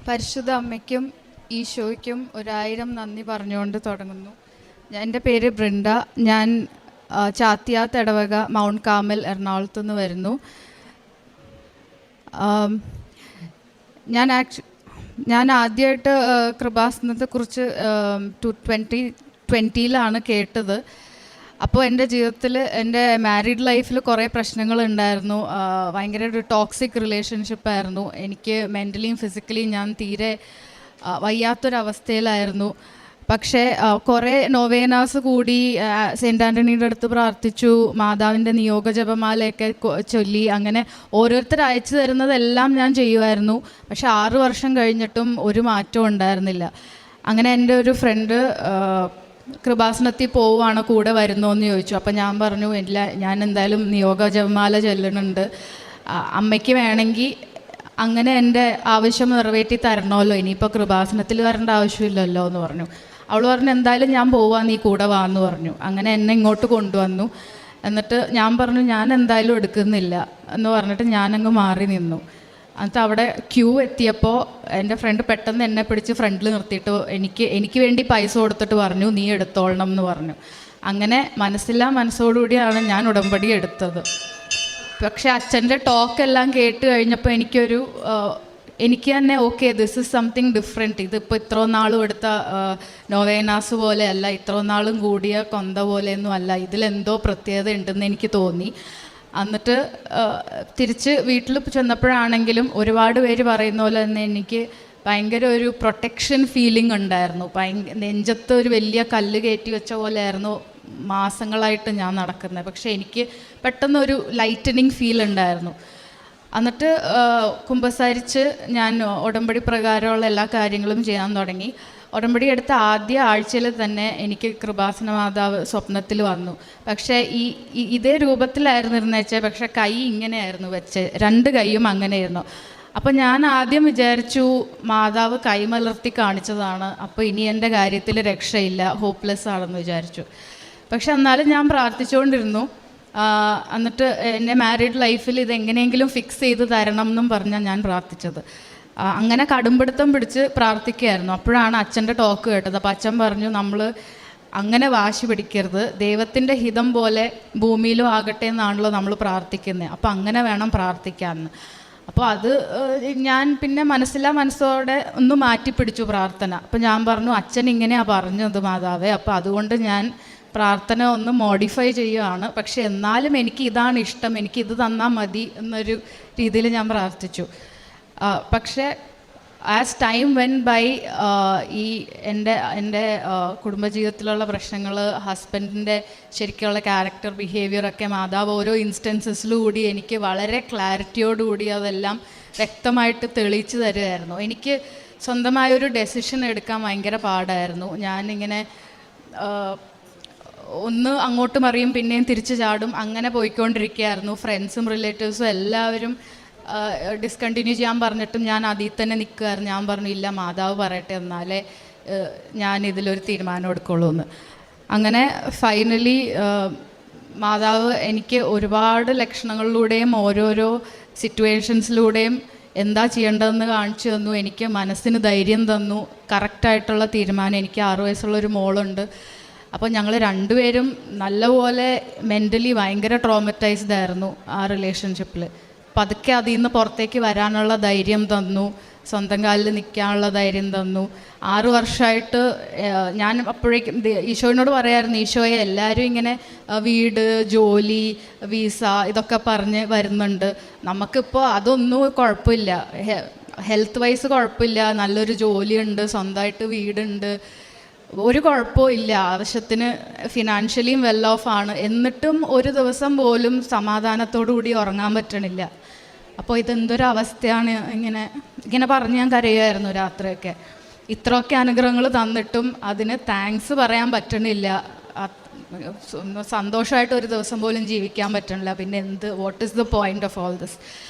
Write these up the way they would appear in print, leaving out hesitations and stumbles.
പരിശുദ്ധ അമ്മയ്ക്കും ഈശോയ്ക്കും 1000 നന്ദി പറഞ്ഞുകൊണ്ട് തുടങ്ങുന്നു. എൻ്റെ പേര് ബൃന്ദ. ഞാൻ ചാത്തിയാത്ത് ഇടവക മൗണ്ട് കാർമൽ എറണാകുളത്തു നിന്ന് വരുന്നു. ഞാൻ ആദ്യമായിട്ട് കൃപാസനത്തെക്കുറിച്ച് 2020 കേട്ടത്. അപ്പോൾ എൻ്റെ ജീവിതത്തിൽ എൻ്റെ മാരീഡ് ലൈഫിൽ കുറേ പ്രശ്നങ്ങളുണ്ടായിരുന്നു. ഭയങ്കര ഒരു ടോക്സിക് റിലേഷൻഷിപ്പായിരുന്നു. എനിക്ക് മെൻ്റലിയും ഫിസിക്കലിയും ഞാൻ തീരെ വയ്യാത്തൊരവസ്ഥയിലായിരുന്നു. പക്ഷേ കുറേ നൊവേനാസ് കൂടി സെൻറ്റ് ആൻ്റണീൻ്റെ അടുത്ത് പ്രാർത്ഥിച്ചു, മാതാവിൻ്റെ നിയോഗ ജപമാലയൊക്കെ ചൊല്ലി, അങ്ങനെ ഓരോരുത്തർ അയച്ചു തരുന്നതെല്ലാം ഞാൻ ചെയ്യുമായിരുന്നു. പക്ഷെ 6 വർഷം കഴിഞ്ഞിട്ടും ഒരു മാറ്റവും ഉണ്ടായിരുന്നില്ല. അങ്ങനെ എൻ്റെ ഒരു ഫ്രണ്ട് കൃപാസനത്തിൽ പോവുകയാണ്, കൂടെ വരുന്നോയെന്ന് ചോദിച്ചു. അപ്പം ഞാൻ പറഞ്ഞു, ഇല്ല, ഞാൻ എന്തായാലും നിയോഗ ജപമാല ചൊല്ലുന്നുണ്ട്, അമ്മയ്ക്ക് വേണമെങ്കിൽ അങ്ങനെ എൻ്റെ ആവശ്യം നിറവേറ്റി തരണമല്ലോ, ഇനിയിപ്പോൾ കൃപാസനത്തിൽ വരേണ്ട ആവശ്യമില്ലല്ലോ എന്ന് പറഞ്ഞു. അവൾ പറഞ്ഞു, എന്തായാലും ഞാൻ പോവാം, നീ കൂടെ വാന്ന് പറഞ്ഞു. അങ്ങനെ എന്നെ ഇങ്ങോട്ട് കൊണ്ടുവന്നു. എന്നിട്ട് ഞാൻ പറഞ്ഞു, ഞാൻ എന്തായാലും എടുക്കുന്നില്ല എന്ന് പറഞ്ഞിട്ട് ഞാനങ്ങ് മാറി നിന്നു. എന്നിട്ട് അവിടെ ക്യൂ എത്തിയപ്പോൾ എൻ്റെ ഫ്രണ്ട് പെട്ടെന്ന് എന്നെ പിടിച്ച് ഫ്രണ്ടിൽ നിർത്തിയിട്ട് എനിക്ക് വേണ്ടി പൈസ കൊടുത്തിട്ട് പറഞ്ഞു, നീ എടുത്തോളണം എന്ന് പറഞ്ഞു. അങ്ങനെ മനസ്സില്ലാ മനസ്സോടുകൂടിയാണ് ഞാൻ ഉടമ്പടി എടുത്തത്. പക്ഷേ അച്ഛൻ്റെ ടോക്കെല്ലാം കേട്ട് കഴിഞ്ഞപ്പോൾ എനിക്ക് തന്നെ okay, this is something different. ഇതിപ്പോൾ ഇത്രയും നാളും എടുത്ത നൊവേനാസ് പോലെയല്ല, ഇത്രയും നാളും കൂടിയ കൊന്ത പോലെയൊന്നും അല്ല, ഇതിലെന്തോ പ്രത്യേകത ഉണ്ടെന്ന് എനിക്ക് തോന്നി. എന്നിട്ട് തിരിച്ച് വീട്ടിൽ ചെന്നപ്പോഴാണെങ്കിലും ഒരുപാട് പേര് പറയുന്ന പോലെ തന്നെ എനിക്ക് ഭയങ്കര ഒരു പ്രൊട്ടക്ഷൻ ഫീലിംഗ് ഉണ്ടായിരുന്നു. നെഞ്ചത്ത് ഒരു വലിയ കല്ല് കയറ്റി വെച്ച പോലെയായിരുന്നു മാസങ്ങളായിട്ട് ഞാൻ നടക്കുന്നത്. പക്ഷേ എനിക്ക് പെട്ടെന്നൊരു ലൈറ്റനിങ് ഫീൽ ഉണ്ടായിരുന്നു. എന്നിട്ട് കുമ്പസാരിച്ച് ഞാൻ ഉടമ്പടി പ്രകാരമുള്ള എല്ലാ കാര്യങ്ങളും ചെയ്യാൻ തുടങ്ങി. ഉടമ്പടി എടുത്ത ആദ്യ ആഴ്ചയിൽ തന്നെ എനിക്ക് കൃപാസന മാതാവ് സ്വപ്നത്തിൽ വന്നു. പക്ഷേ ഇതേ രൂപത്തിലായിരുന്നു ഇരുന്നേച്ചത്, പക്ഷേ കൈ ഇങ്ങനെയായിരുന്നു വെച്ച്, 2 കൈയും അങ്ങനെയായിരുന്നു. അപ്പോൾ ഞാൻ ആദ്യം വിചാരിച്ചു മാതാവ് കൈമലർത്തി കാണിച്ചതാണ്, അപ്പോൾ ഇനി എൻ്റെ കാര്യത്തിൽ രക്ഷയില്ല, ഹോപ്പ്ലെസ് ആണെന്ന് വിചാരിച്ചു. പക്ഷെ എന്നാലും ഞാൻ പ്രാർത്ഥിച്ചുകൊണ്ടിരുന്നു. എന്നിട്ട് എൻ്റെ മാരീഡ് ലൈഫിൽ ഇതെങ്ങനെയെങ്കിലും ഫിക്സ് ചെയ്ത് തരണം എന്നും പറഞ്ഞാൽ ഞാൻ പ്രാർത്ഥിച്ചത്. അങ്ങനെ കടുംപിടുത്തം പിടിച്ച് പ്രാർത്ഥിക്കുകയായിരുന്നു. അപ്പോഴാണ് അച്ഛൻ്റെ ടോക്ക് കേട്ടത്. അപ്പോൾ അച്ഛൻ പറഞ്ഞു, നമ്മൾ അങ്ങനെ വാശി പിടിക്കരുത്, ദൈവത്തിൻ്റെ ഹിതം പോലെ ഭൂമിയിലും ആകട്ടെ എന്നാണല്ലോ നമ്മൾ പ്രാർത്ഥിക്കുന്നത്, അപ്പോൾ അങ്ങനെ വേണം പ്രാർത്ഥിക്കാമെന്ന്. അപ്പോൾ അത് ഞാൻ പിന്നെ മനസ്സോടെ ഒന്ന് മാറ്റിപ്പിടിച്ചു പ്രാർത്ഥന. അപ്പോൾ ഞാൻ പറഞ്ഞു, അച്ഛൻ ഇങ്ങനെയാണ് പറഞ്ഞത് മാതാവേ, അപ്പോൾ അതുകൊണ്ട് ഞാൻ പ്രാർത്ഥന ഒന്ന് മോഡിഫൈ ചെയ്യുകയാണ്, പക്ഷെ എന്നാലും എനിക്ക് ഇതാണ് ഇഷ്ടം, എനിക്കിത് തന്നാൽ മതി എന്നൊരു രീതിയിൽ ഞാൻ പ്രാർത്ഥിച്ചു. പക്ഷേ ആസ് ടൈം വെൻ ബൈ ഈ എൻ്റെ കുടുംബജീവിതത്തിലുള്ള പ്രശ്നങ്ങൾ, ഹസ്ബൻഡിൻ്റെ ശരിക്കുള്ള ക്യാരക്ടർ ബിഹേവിയറൊക്കെ മാതാവ് ഓരോ ഇൻസ്റ്റൻസസിലൂടി എനിക്ക് വളരെ ക്ലാരിറ്റിയോടുകൂടി അതെല്ലാം വ്യക്തമായിട്ട് തെളിയിച്ചു തരുമായിരുന്നു. എനിക്ക് സ്വന്തമായൊരു ഡെസിഷൻ എടുക്കാൻ ഭയങ്കര പാടായിരുന്നു. ഞാനിങ്ങനെ ഒന്ന് അങ്ങോട്ട് മറിയും, പിന്നെയും തിരിച്ചു ചാടും, അങ്ങനെ പോയിക്കൊണ്ടിരിക്കുകയായിരുന്നു. ഫ്രണ്ട്സും റിലേറ്റീവ്സും എല്ലാവരും ഡിസ്കണ്ടിന്യൂ ചെയ്യാൻ പറഞ്ഞിട്ടും ഞാൻ അതിൽ തന്നെ നിൽക്കുമായിരുന്നു. ഞാൻ പറഞ്ഞു, ഇല്ല, മാതാവ് പറയട്ടെ, എന്നാലേ ഞാൻ ഇതിലൊരു തീരുമാനം എടുക്കുള്ളൂ എന്ന്. അങ്ങനെ ഫൈനലി മാതാവ് എനിക്ക് ഒരുപാട് ലക്ഷണങ്ങളിലൂടെയും ഓരോരോ സിറ്റുവേഷൻസിലൂടെയും എന്താ ചെയ്യേണ്ടതെന്ന് കാണിച്ചു തന്നു. എനിക്ക് മനസ്സിന് ധൈര്യം തന്നു, കറക്റ്റായിട്ടുള്ള തീരുമാനം. എനിക്ക് 6 വയസ്സുള്ളൊരു മോളുണ്ട്. അപ്പോൾ ഞങ്ങൾ 2 പേരും നല്ലപോലെ മെൻ്റലി ഭയങ്കര ട്രോമറ്റൈസ്ഡ് ആയിരുന്നു ആ റിലേഷൻഷിപ്പിൽ. പതുക്കെ അതിൽ നിന്ന് പുറത്തേക്ക് വരാനുള്ള ധൈര്യം തന്നു, സ്വന്തം കാലിൽ നിൽക്കാനുള്ള ധൈര്യം തന്നു. 6 വർഷമായിട്ട് ഞാൻ അപ്പോഴേക്കും ഈശോയോട് പറയായിരുന്നു, ഈശോയെ എല്ലാവരും ഇങ്ങനെ വീട്, ജോലി, വിസ ഇതൊക്കെ പറഞ്ഞ് വരുന്നുണ്ട്, നമുക്കിപ്പോൾ അതൊന്നും കുഴപ്പമില്ല, ഹെൽത്ത് വൈസ് കുഴപ്പമില്ല, നല്ലൊരു ജോലിയുണ്ട്, സ്വന്തമായിട്ട് വീടുണ്ട്, ഒരു കുഴപ്പവും ഇല്ല, ആവശ്യത്തിന് ഫിനാൻഷ്യലിയും വെൽ ഓഫ് ആണ്, എന്നിട്ടും ഒരു ദിവസം പോലും സമാധാനത്തോടു കൂടി ഉറങ്ങാൻ പറ്റണില്ല. അപ്പോൾ ഇതെന്തൊരു അവസ്ഥയാണ്, ഇങ്ങനെ പറഞ്ഞ് ഞാൻ കരയുമായിരുന്നു രാത്രിയൊക്കെ. ഇത്രയൊക്കെ അനുഗ്രഹങ്ങൾ തന്നിട്ടും അതിന് താങ്ക്സ് പറയാൻ പറ്റണില്ല, സന്തോഷമായിട്ട് ഒരു ദിവസം പോലും ജീവിക്കാൻ പറ്റണില്ല. പിന്നെ what is the point of all this?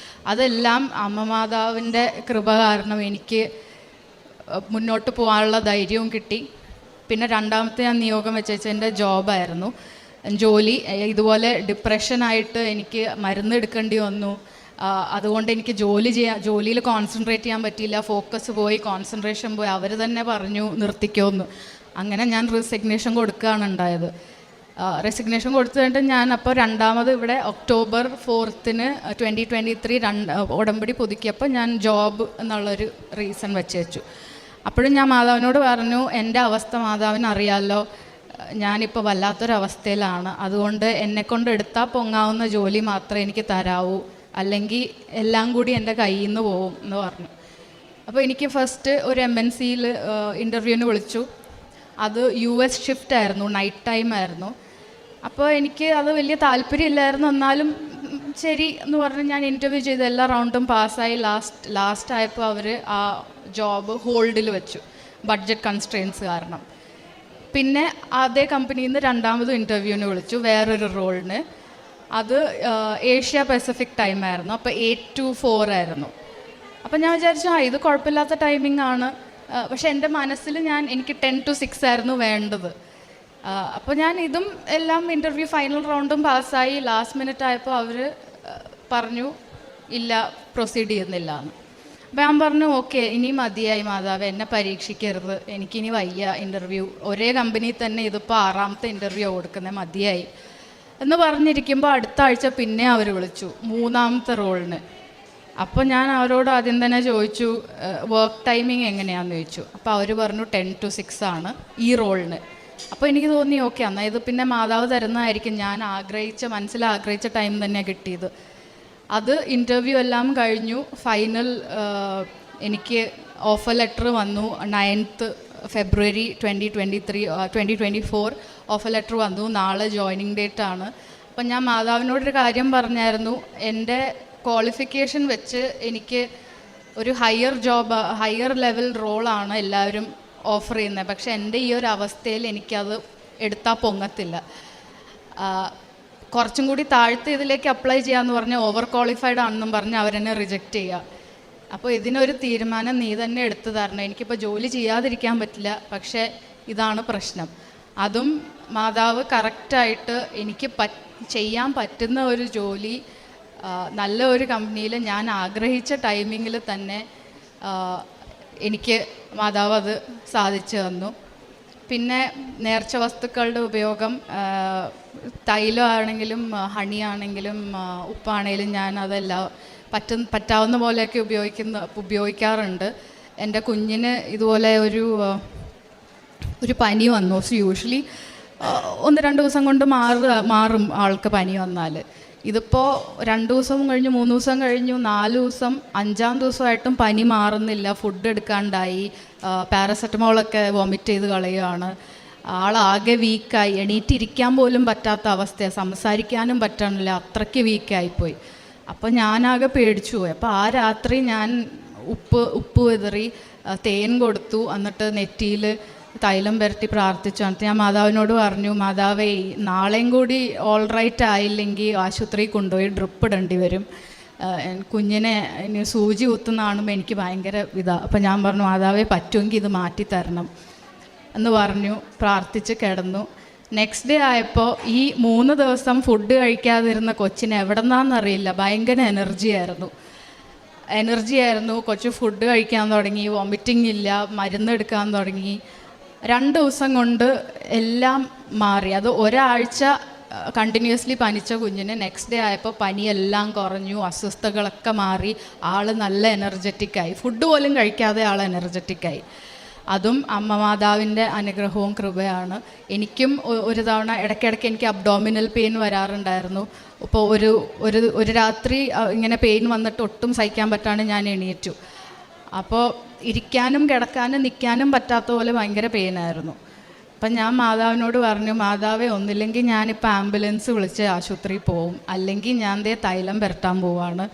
അതെല്ലാം അമ്മ മാതാവിൻ്റെ കൃപ കാരണം എനിക്ക് മുന്നോട്ട് പോകാനുള്ള ധൈര്യവും കിട്ടി. പിന്നെ രണ്ടാമത്തെ ഞാൻ നിയോഗം വെച്ച എൻ്റെ ജോബായിരുന്നു. ജോലി ഇതുപോലെ ഡിപ്രഷനായിട്ട് എനിക്ക് മരുന്ന് എടുക്കേണ്ടി വന്നു. അതുകൊണ്ട് എനിക്ക് ജോലിയിൽ കോൺസെൻട്രേറ്റ് ചെയ്യാൻ പറ്റിയില്ല, ഫോക്കസ് പോയി, കോൺസെൻട്രേഷൻ പോയി. അവർ തന്നെ പറഞ്ഞു നിർത്തിക്കോന്ന്. അങ്ങനെ ഞാൻ റെസിഗ്നേഷൻ കൊടുക്കുകയാണ് ഉണ്ടായത്. റെസിഗ്നേഷൻ കൊടുത്തു കഴിഞ്ഞിട്ട് ഞാൻ അപ്പോൾ രണ്ടാമത് ഇവിടെ October 4th 2023 ഉടമ്പടി പുതുക്കിയപ്പോൾ ഞാൻ ജോബ് എന്നുള്ളൊരു റീസൺ വെച്ചു. അപ്പോഴും ഞാൻ മാതാവിനോട് പറഞ്ഞു, എൻ്റെ അവസ്ഥ മാതാവിന് അറിയാമല്ലോ, ഞാനിപ്പോൾ വല്ലാത്തൊരവസ്ഥയിലാണ്, അതുകൊണ്ട് എന്നെക്കൊണ്ട് എടുത്താൽ പൊങ്ങാവുന്ന ജോലി മാത്രമേ എനിക്ക് തരാവൂ, അല്ലെങ്കിൽ എല്ലാം കൂടി എൻ്റെ കയ്യിൽ നിന്ന് പോവും എന്ന് പറഞ്ഞു. അപ്പോൾ എനിക്ക് ഫസ്റ്റ് ഒരു MNCയിൽ ഇൻ്റർവ്യൂവിന് വിളിച്ചു. അത് US ഷിഫ്റ്റ് ആയിരുന്നു, നൈറ്റ് ടൈം ആയിരുന്നു. അപ്പോൾ എനിക്ക് അത് വലിയ താല്പര്യമില്ലായിരുന്നു. എന്നാലും ശരി എന്ന് പറഞ്ഞ് ഞാൻ ഇൻ്റർവ്യൂ ചെയ്ത് എല്ലാ റൗണ്ടും പാസ്സായി. ലാസ്റ്റ് ആയപ്പോൾ അവർ ആ ജോബ് ഹോൾഡിൽ വെച്ചു, ബഡ്ജറ്റ് കൺസ്ട്രെയിൻസ് കാരണം. പിന്നെ അതേ കമ്പനിയിൽ നിന്ന് രണ്ടാമതും ഇൻ്റർവ്യൂവിന് വിളിച്ചു വേറൊരു റോളിന്. അത് ഏഷ്യ പസഫിക് ടൈമായിരുന്നു. അപ്പോൾ 8 to 4 ആയിരുന്നു. അപ്പം ഞാൻ വിചാരിച്ചു ഇത് കുഴപ്പമില്ലാത്ത ടൈമിംഗ് ആണ്. പക്ഷെ എൻ്റെ മനസ്സിൽ എനിക്ക് 10 to 6 ആയിരുന്നു വേണ്ടത്. അപ്പോൾ ഞാൻ ഇതും എല്ലാം ഇൻ്റർവ്യൂ ഫൈനൽ റൗണ്ടും പാസ്സായി. ലാസ്റ്റ് മിനിറ്റ് ആയപ്പോൾ അവർ പറഞ്ഞു ഇല്ല, പ്രൊസീഡ് ചെയ്യുന്നില്ല എന്ന്. അപ്പോൾ ഞാൻ പറഞ്ഞു ഓക്കെ, ഇനി മതിയായി മാതാവ്, എന്നെ പരീക്ഷിക്കരുത്, എനിക്കിനി വയ്യ ഇൻ്റർവ്യൂ, ഒരേ കമ്പനിയിൽ തന്നെ ഇതിപ്പോൾ 6ാമത്തെ ഇൻ്റർവ്യൂ കൊടുക്കുന്നത്, മതിയായി എന്ന് പറഞ്ഞിരിക്കുമ്പോൾ അടുത്ത ആഴ്ച പിന്നെ അവർ വിളിച്ചു 3ാമത്തെ റോളിന്. അപ്പോൾ ഞാൻ അവരോട് ആദ്യം തന്നെ ചോദിച്ചു വർക്ക് ടൈമിങ് എങ്ങനെയാണെന്ന് ചോദിച്ചു. അപ്പോൾ അവർ പറഞ്ഞു 10 to 6 ആണ് ഈ റോളിന്. അപ്പോൾ എനിക്ക് തോന്നി ഓക്കെ, എന്നാൽ ഇത് പിന്നെ മാതാവ് തരുന്നതായിരിക്കും, ഞാൻ മനസ്സിൽ ആഗ്രഹിച്ച ടൈം തന്നെ കിട്ടിയത്. അത് ഇൻ്റർവ്യൂ എല്ലാം കഴിഞ്ഞു. ഫൈനൽ എനിക്ക് ഓഫർ ലെറ്റർ വന്നു 9th February 2024 ഓഫർ ലെറ്റർ വന്നു. നാളെ ജോയിനിങ് ഡേറ്റ് ആണ്. അപ്പം ഞാൻ മാതാവിനോടൊരു കാര്യം പറഞ്ഞായിരുന്നു, എൻ്റെ ക്വാളിഫിക്കേഷൻ വെച്ച് എനിക്ക് ഒരു ഹയർ ലെവൽ റോളാണ് എല്ലാവരും ഓഫർ ചെയ്യുന്നത്. പക്ഷേ എൻ്റെ ഈ ഒരു അവസ്ഥയിൽ എനിക്കത് എടുത്താൽ പൊങ്ങത്തില്ല, കുറച്ചും കൂടി താഴ്ത്ത് ഇതിലേക്ക് അപ്ലൈ ചെയ്യാമെന്ന് പറഞ്ഞ് ഓവർ ക്വാളിഫൈഡ് ആണെന്നും പറഞ്ഞ് അവരെന്നെ റിജക്റ്റ് ചെയ്യുക. അപ്പോൾ ഇതിനൊരു തീരുമാനം നീ തന്നെ എടുത്തു തരണം, എനിക്കിപ്പോൾ ജോലി ചെയ്യാതിരിക്കാൻ പറ്റില്ല, പക്ഷേ ഇതാണ് പ്രശ്നം. അതും മാതാവ് കറക്റ്റായിട്ട് എനിക്ക് ചെയ്യാൻ പറ്റുന്ന ഒരു ജോലി നല്ല ഒരു കമ്പനിയിൽ ഞാൻ ആഗ്രഹിച്ച ടൈമിങ്ങിൽ തന്നെ എനിക്ക് മാതാവ് അത് സാധിച്ചു തന്നു. പിന്നെ നേർച്ച വസ്തുക്കളുടെ ഉപയോഗം, തൈലമാണെങ്കിലും ഹണിയാണെങ്കിലും ഉപ്പാണെങ്കിലും ഞാൻ അതെല്ലാം പറ്റാവുന്ന പോലെയൊക്കെ ഉപയോഗിക്കാറുണ്ട്. എൻ്റെ കുഞ്ഞിന് ഇതുപോലെ ഒരു പനി വന്നു. യൂഷ്വലി 1-2 ദിവസം കൊണ്ട് മാറും ആൾക്ക് പനി വന്നാൽ. ഇതിപ്പോൾ 2 ദിവസം കഴിഞ്ഞു, 3 ദിവസം കഴിഞ്ഞു, 4 ദിവസം, 5ാം ദിവസമായിട്ടും പനി മാറുന്നില്ല. ഫുഡ് എടുക്കാണ്ടായി, പാരസെറ്റമോളൊക്കെ വോമിറ്റ് ചെയ്ത് കളയുകയാണ്. ആളാകെ വീക്കായി, എണീറ്റിരിക്കാൻ പോലും പറ്റാത്ത അവസ്ഥയാണ്, സംസാരിക്കാനും പറ്റണില്ല, അത്രയ്ക്ക് വീക്കായിപ്പോയി. അപ്പോൾ ഞാനാകെ പേടിച്ചു പോയി. അപ്പോൾ ആ രാത്രി ഞാൻ ഉപ്പ് വിതറി തേൻ കൊടുത്തു, എന്നിട്ട് നെറ്റിയിൽ തൈലം പുരട്ടി പ്രാർത്ഥിച്ചു. എന്നിട്ട് ഞാൻ മാതാവിനോട് പറഞ്ഞു, മാതാവേ നാളെയും കൂടി ഓൾ റൈറ്റ് ആയില്ലെങ്കിൽ ആശുപത്രിയിൽ കൊണ്ടുപോയി ഡ്രിപ്പ് ഇടേണ്ടി വരും, കുഞ്ഞിനെ സൂചി കുത്തുന്ന കാണുമ്പോൾ എനിക്ക് ഭയങ്കര ഇതാണ്. അപ്പം ഞാൻ പറഞ്ഞു മാതാവേ പറ്റുമെങ്കിൽ ഇത് മാറ്റി തരണം എന്ന് പറഞ്ഞു, പ്രാർത്ഥിച്ച് കിടന്നു. നെക്സ്റ്റ് ഡേ ആയപ്പോൾ ഈ 3 ദിവസം ഫുഡ് കഴിക്കാതിരുന്ന കൊച്ചിന് എവിടെ നിന്നാണെന്നറിയില്ല ഭയങ്കര എനർജിയായിരുന്നു. കൊച്ചു ഫുഡ് കഴിക്കാൻ തുടങ്ങി, വോമിറ്റിംഗ് ഇല്ല, മരുന്നെടുക്കാൻ തുടങ്ങി. 2 ദിവസം കൊണ്ട് എല്ലാം മാറി. അത് ഒരാഴ്ച കണ്ടിന്യൂസ്ലി പനിച്ച കുഞ്ഞിന് നെക്സ്റ്റ് ഡേ ആയപ്പോൾ പനിയെല്ലാം കുറഞ്ഞു, അസ്വസ്ഥതകളൊക്കെ മാറി, ആൾ നല്ല എനർജറ്റിക്കായി, ഫുഡ് പോലും കഴിക്കാതെ ആൾ എനർജറ്റിക്കായി. അതും അമ്മ മാതാവിൻ്റെ അനുഗ്രഹവും കൃപയാണ്. എനിക്കും ഒരു തവണ ഇടയ്ക്കിടയ്ക്ക് എനിക്ക് അബ്ഡോമിനൽ പെയിൻ വരാറുണ്ടായിരുന്നു. ഇപ്പോൾ ഒരു രാത്രി ഇങ്ങനെ പെയിൻ വന്നിട്ട് ഒട്ടും സഹിക്കാൻ പറ്റാണ്ട് ഞാൻ എണീറ്റു. അപ്പോൾ ഇരിക്കാനും കിടക്കാനും നിൽക്കാനും പറ്റാത്ത പോലെ ഭയങ്കര പെയിനായിരുന്നു. അപ്പം ഞാൻ മാതാവിനോട് പറഞ്ഞു, മാതാവേ ഒന്നില്ലെങ്കിൽ ഞാനിപ്പോൾ ആംബുലൻസ് വിളിച്ച് ആശുപത്രിയിൽ പോവും, അല്ലെങ്കിൽ ഞാൻ തൈലം പുരട്ടാൻ പോവാണ്,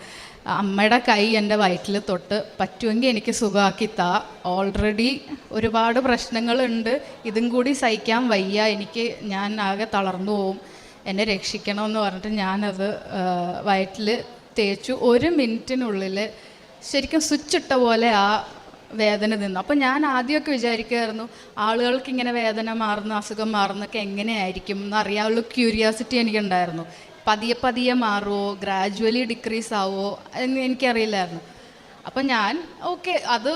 അമ്മയുടെ കൈ എൻ്റെ വയറ്റിൽ തൊട്ട് പറ്റുമെങ്കിൽ എനിക്ക് സുഖമാക്കി താ, ഓൾറെഡി ഒരുപാട് പ്രശ്നങ്ങളുണ്ട്, ഇതും കൂടി സഹിക്കാൻ വയ്യ, ഞാൻ ആകെ തളർന്നു പോവും, എന്നെ രക്ഷിക്കണമെന്ന് പറഞ്ഞിട്ട് ഞാനത് വയറ്റിൽ തേച്ചു. 1 മിനിറ്റിനുള്ളിൽ ശരിക്കും സ്വിച്ച് ഇട്ട പോലെ ആ വേദന നിന്നു. അപ്പം ഞാൻ ആദ്യമൊക്കെ വിചാരിക്കുമായിരുന്നു ആളുകൾക്ക് ഇങ്ങനെ വേദന മാറുന്ന, അസുഖം മാറുന്നൊക്കെ എങ്ങനെയായിരിക്കും എന്നറിയാനുള്ള ക്യൂരിയോസിറ്റി എനിക്കുണ്ടായിരുന്നു. പതിയെ പതിയെ മാറുമോ, ഗ്രാജുവലി ഡിക്രീസ് ആവുമോ എന്ന് എനിക്കറിയില്ലായിരുന്നു. അപ്പം ഞാൻ ഓക്കെ, അത്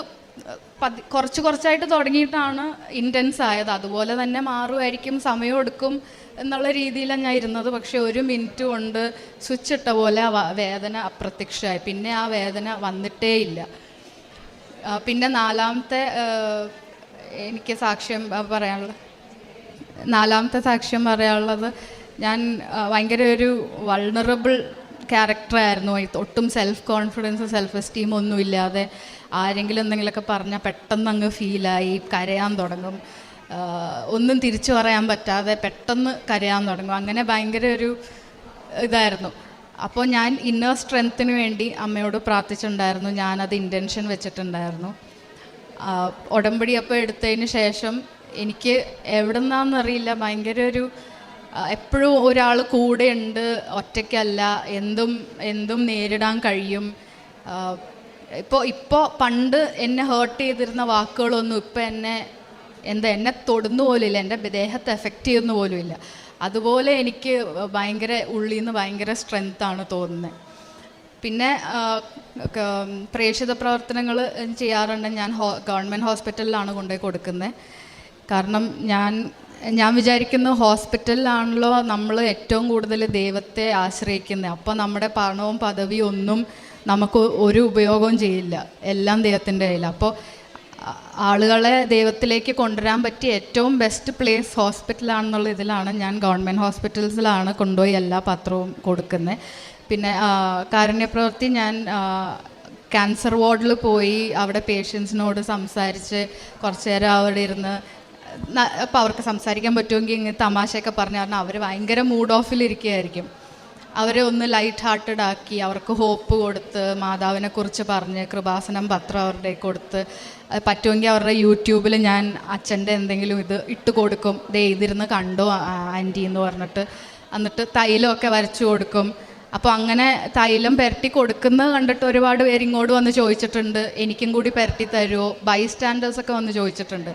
കുറച്ചായിട്ട് തുടങ്ങിയിട്ടാണ് ഇൻറ്റൻസ് ആയത്. അതുപോലെ തന്നെ മാറുമായിരിക്കും, സമയം എടുക്കും എന്നുള്ള രീതിയിലാണ് ഞാൻ ഇരുന്നത്. പക്ഷെ 1 മിനിറ്റ് കൊണ്ട് സ്വിച്ച് ഇട്ട പോലെ ആ വേദന അപ്രത്യക്ഷമായി. പിന്നെ ആ വേദന വന്നിട്ടേ ഇല്ല. പിന്നെ എനിക്ക് നാലാമത്തെ സാക്ഷ്യം പറയാനുള്ളത്, ഞാൻ ഭയങ്കര ഒരു വൾണറബിൾ ക്യാരക്ടറായിരുന്നു. ഒട്ടും സെൽഫ് കോൺഫിഡൻസ്, സെൽഫ് എസ്റ്റീം ഒന്നും ഇല്ലാതെ ആരെങ്കിലും എന്തെങ്കിലുമൊക്കെ പറഞ്ഞാൽ പെട്ടെന്ന് അങ്ങ് ഫീലായി കരയാൻ തുടങ്ങും. ഒന്നും തിരിച്ചു പറയാൻ പറ്റാതെ പെട്ടെന്ന് കരയാൻ തുടങ്ങും. അങ്ങനെ ഭയങ്കര ഒരു ഇതായിരുന്നു. അപ്പോൾ ഞാൻ ഇന്നർ സ്ട്രെങ്ത്തിന് വേണ്ടി അമ്മയോട് പ്രാർത്ഥിച്ചിട്ടുണ്ടായിരുന്നു. ഞാനത് ഇൻറ്റൻഷൻ വെച്ചിട്ടുണ്ടായിരുന്നു. ഉടമ്പടി അപ്പോൾ എടുത്തതിന് ശേഷം എനിക്ക് എവിടെ നിന്നാണെന്നറിയില്ല, ഭയങ്കര ഒരു എപ്പോഴും ഒരാൾ കൂടെയുണ്ട്, ഒറ്റയ്ക്കല്ല, എന്തും നേരിടാൻ കഴിയും. ഇപ്പോൾ പണ്ട് എന്നെ ഹേർട്ട് ചെയ്തിരുന്ന വാക്കുകളൊന്നും ഇപ്പം എന്നെ തൊടുന്നു പോലുമില്ല, എൻ്റെ ദേഹത്തെ എഫക്റ്റ് ചെയ്യുന്ന പോലുമില്ല. അതുപോലെ എനിക്ക് ഉള്ളിൽ നിന്ന് ഭയങ്കര സ്ട്രെങ്ത്താണ് തോന്നുന്നത്. പിന്നെ പ്രേക്ഷിത പ്രവർത്തനങ്ങൾ ചെയ്യാറുണ്ട്. ഞാൻ ഗവൺമെൻറ് ഹോസ്പിറ്റലിലാണ് കൊണ്ടുപോയി കൊടുക്കുന്നത്. കാരണം ഞാൻ വിചാരിക്കുന്നു ഹോസ്പിറ്റലിലാണല്ലോ നമ്മൾ ഏറ്റവും കൂടുതൽ ദൈവത്തെ ആശ്രയിക്കുന്നത്. അപ്പോൾ നമ്മുടെ പണവും പദവിയും ഒന്നും നമുക്ക് ഒരു ഉപയോഗവും ചെയ്യില്ല, എല്ലാം ദൈവത്തിൻ്റെ കയ്യിൽ. അപ്പോൾ ആളുകളെ ദൈവത്തിലേക്ക് കൊണ്ടുവരാൻ പറ്റിയ ഏറ്റവും ബെസ്റ്റ് പ്ലേസ് ഹോസ്പിറ്റലാണെന്നുള്ള ഇതിലാണ് ഞാൻ ഗവൺമെൻറ് ഹോസ്പിറ്റൽസിലാണ് കൊണ്ടുപോയി എല്ലാ പത്രവും കൊടുക്കുന്നത്. പിന്നെ കാരുണ്യപ്രവൃത്തി, ഞാൻ ക്യാൻസർ വാർഡിൽ പോയി അവിടെ പേഷ്യൻസിനോട് സംസാരിച്ച് കുറച്ച് നേരം അവിടെ ഇരുന്ന്, അപ്പോൾ അവർക്ക് സംസാരിക്കാൻ പറ്റുമെങ്കിൽ ഇങ്ങനെ തമാശയൊക്കെ പറഞ്ഞു. കാരണം അവർ ഭയങ്കര മൂഡ് ഓഫിലിരിക്കുകയായിരിക്കും. അവരെ ഒന്ന് ലൈറ്റ് ഹാർട്ടഡ് ആക്കി അവർക്ക് ഹോപ്പ് കൊടുത്ത് മാതാവിനെക്കുറിച്ച് പറഞ്ഞ് കൃപാസനം പത്രം അവരുടെ കൊടുത്ത്, പറ്റുമെങ്കിൽ അവരുടെ യൂട്യൂബിൽ ഞാൻ അച്ഛൻ്റെ എന്തെങ്കിലും ഇത് ഇട്ട് കൊടുക്കും. ഇതിരുന്ന് കണ്ടോ ആൻറ്റി എന്ന് പറഞ്ഞിട്ട്, എന്നിട്ട് തൈലമൊക്കെ വരച്ചു കൊടുക്കും. അപ്പോൾ അങ്ങനെ തൈലം പുരട്ടി കൊടുക്കുന്നത് കണ്ടിട്ട് ഒരുപാട് പേര് ഇങ്ങോട്ട് വന്ന് ചോദിച്ചിട്ടുണ്ട്, എനിക്കും കൂടി പുരട്ടി തരുമോ. ബൈസ്റ്റാൻഡേഴ്സൊക്കെ വന്ന് ചോദിച്ചിട്ടുണ്ട്,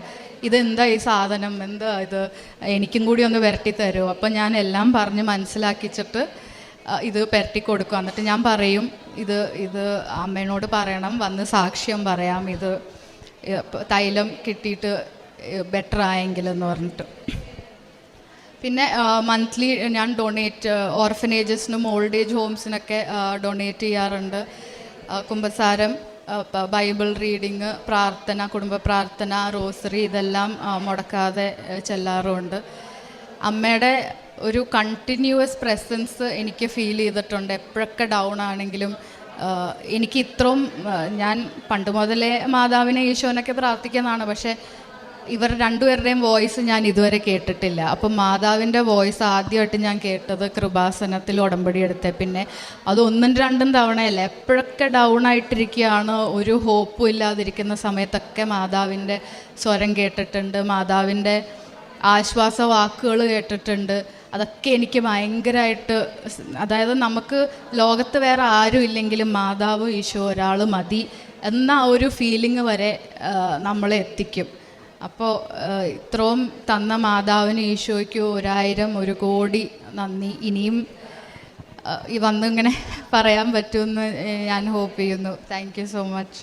ഇതെന്താ ഈ സാധനം, എന്താ ഇത്, എനിക്കും കൂടി ഒന്ന് പുരട്ടി തരുമോ. അപ്പോൾ ഞാൻ എല്ലാം പറഞ്ഞ് മനസ്സിലാക്കിച്ചിട്ട് ഇത് പുരട്ടി കൊടുക്കും. എന്നിട്ട് ഞാൻ പറയും, ഇത് അമ്മേനോട് പറയണം, വന്ന് സാക്ഷ്യം പറയാം, ഇത് തൈലം കിട്ടിയിട്ട് ബെറ്റർ ആയെങ്കിലെന്ന് പറഞ്ഞിട്ട്. പിന്നെ മന്ത്ലി ഞാൻ ഡൊണേറ്റ് ഓർഫനേജസിനും ഓൾഡ് ഏജ് ഹോംസിനൊക്കെ ഡൊണേറ്റ് ചെയ്യാറുണ്ട്. കുമ്പസാരം, ബൈബിൾ റീഡിങ്, പ്രാർത്ഥന, കുടുംബ പ്രാർത്ഥന, റോസറി, ഇതെല്ലാം മുടക്കാതെ ചെല്ലാറുമുണ്ട്. അമ്മയുടെ ഒരു കണ്ടിന്യൂവസ് പ്രസൻസ് എനിക്ക് ഫീൽ ചെയ്തിട്ടുണ്ട്. എപ്പോഴൊക്കെ ഡൗൺ ആണെങ്കിലും എനിക്ക് ഇത്രയും, ഞാൻ പണ്ട് മുതലേ മാതാവിനെ ഈശോനൊക്കെ പ്രാർത്ഥിക്കുന്നതാണ്, പക്ഷേ ഇവർ രണ്ടുപേരുടെയും വോയിസ് ഞാൻ ഇതുവരെ കേട്ടിട്ടില്ല. അപ്പം മാതാവിൻ്റെ വോയിസ് ആദ്യമായിട്ട് ഞാൻ കേട്ടത് കൃപാസനത്തിൽ ഉടമ്പടി എടുത്തേ. പിന്നെ അത് 1-2 തവണയല്ല, എപ്പോഴൊക്കെ ഡൗൺ ആയിട്ടിരിക്കുകയാണ്, ഒരു ഹോപ്പും ഇല്ലാതിരിക്കുന്ന സമയത്തൊക്കെ മാതാവിൻ്റെ സ്വരം കേട്ടിട്ടുണ്ട്, മാതാവിൻ്റെ ആശ്വാസ വാക്കുകൾ കേട്ടിട്ടുണ്ട്. അതൊക്കെ എനിക്ക് ഭയങ്കരമായിട്ട്, അതായത് നമുക്ക് ലോകത്ത് വേറെ ആരും ഇല്ലെങ്കിലും മാതാവ് ഈശോ ഒരാൾ മതി എന്ന ഒരു ഫീലിംഗ് വരെ നമ്മളെ എത്തിക്കും. അപ്പോൾ ഇത്രയും തന്ന മാതാവിന് ഈശോയ്ക്ക് 1000 കോടി നന്ദി. ഇനിയും വന്നിങ്ങനെ പറയാൻ പറ്റുമെന്ന് ഞാൻ ഹോപ്പ് ചെയ്യുന്നു. Thank you so much.